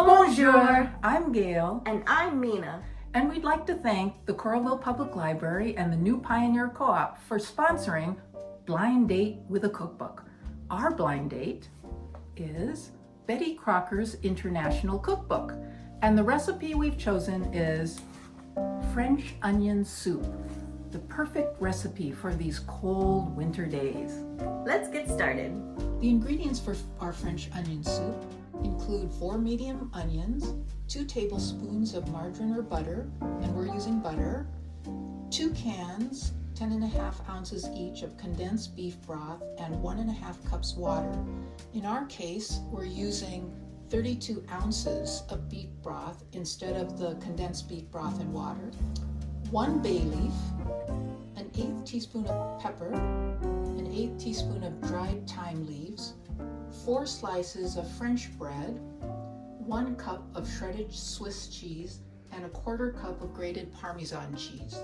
Bonjour! I'm Gail, And I'm Mina. and we'd like to thank the Coralville Public Library and the New Pioneer Co-op for sponsoring Blind Date with a Cookbook. Our blind date is Betty Crocker's International Cookbook, and the recipe we've chosen is French onion soup, the perfect recipe for these cold winter days. Let's get started. The ingredients for our French onion soup include 4 medium onions, 2 tablespoons of margarine or butter, and we're using butter, 2 cans, 10.5 ounces each of condensed beef broth, and 1.5 cups water. In our case, we're using 32 ounces of beef broth instead of the condensed beef broth and water, 1 bay leaf, an 1/8 teaspoon of pepper, an 1/8 teaspoon of dried thyme leaves, 4 slices of French bread, 1 cup of shredded Swiss cheese, and 1/4 cup of grated Parmesan cheese.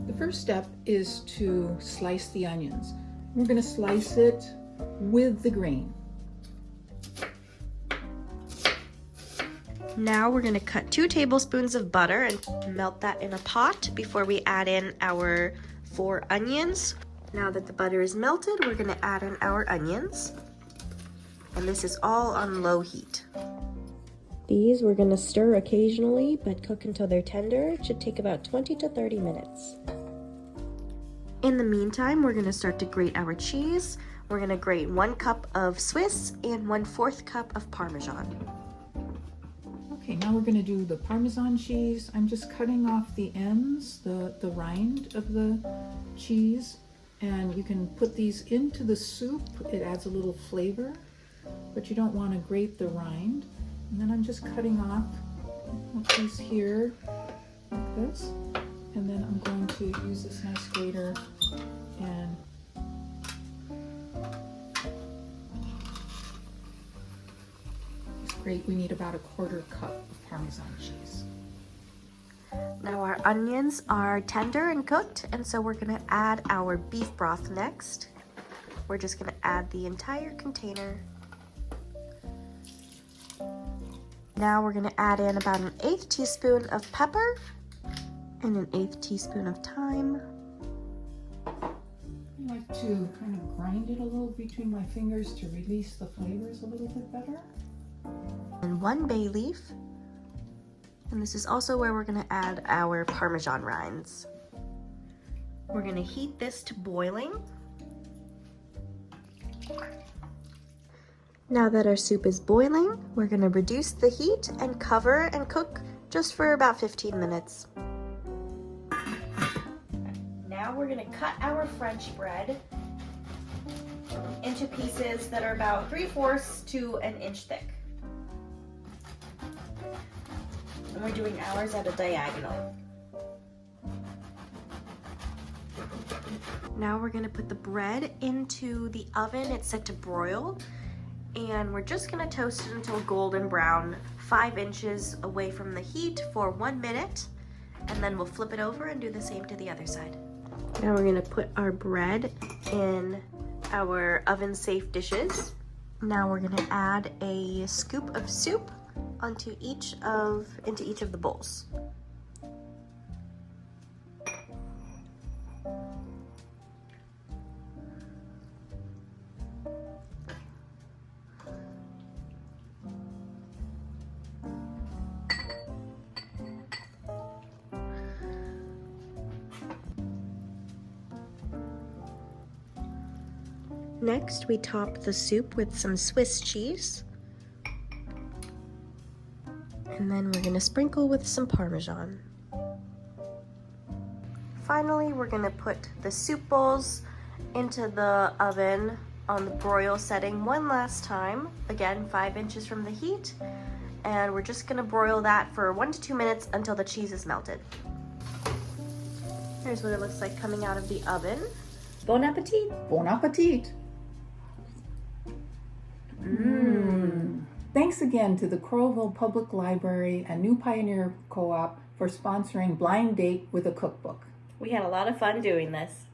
The first step is to slice the onions. We're going to slice it with the grain. Now we're going to cut 2 tablespoons of butter and melt that in a pot before we add in our 4 onions. Now that the butter is melted, we're going to add in our onions. And this is all on low heat. These we're going to stir occasionally, but cook until they're tender. It should take about 20 to 30 minutes. In the meantime, we're going to start to grate our cheese. We're going to grate 1 cup of Swiss and 1/4 cup of Parmesan. Okay, now we're going to do the Parmesan cheese. I'm just cutting off the ends, the rind of the cheese, and you can put these into the soup. It adds a little flavor, but you don't want to grate the rind. And then I'm just cutting off a piece here, like this, and then I'm going to use this nice grater and great. We need about 1/4 cup of Parmesan cheese. Now our onions are tender and cooked, and so we're going to add our beef broth next. We're just going to add the entire container. Now we're going to add in about an 1/8 teaspoon of pepper and an 1/8 teaspoon of thyme. I like to kind of grind it a little between my fingers to release the flavors a little bit better. And 1 bay leaf. And this is also where we're going to add our Parmesan rinds. We're going to heat this to boiling. Now that our soup is boiling, we're going to reduce the heat and cover and cook just for about 15 minutes. Now we're going to cut our French bread into pieces that are about 3/4 to an inch thick. And we're doing ours at a diagonal. Now we're going to put the bread into the oven. It's set to broil. And we're just going to toast it until golden brown, 5 inches away from the heat for 1 minute. And then we'll flip it over and do the same to the other side. Now we're going to put our bread in our oven-safe dishes. Now we're going to add a scoop of soup into each of the bowls. Next, we top the soup with some Swiss cheese. And then we're going to sprinkle with some Parmesan. Finally, we're going to put the soup bowls into the oven on the broil setting one last time. Again, 5 inches from the heat. And we're just going to broil that for 1 to 2 minutes until the cheese is melted. Here's what it looks like coming out of the oven. Bon appetit! Bon appetit! Thanks again to the Coralville Public Library and New Pioneer Co-op for sponsoring Blind Date with a Cookbook. We had a lot of fun doing this.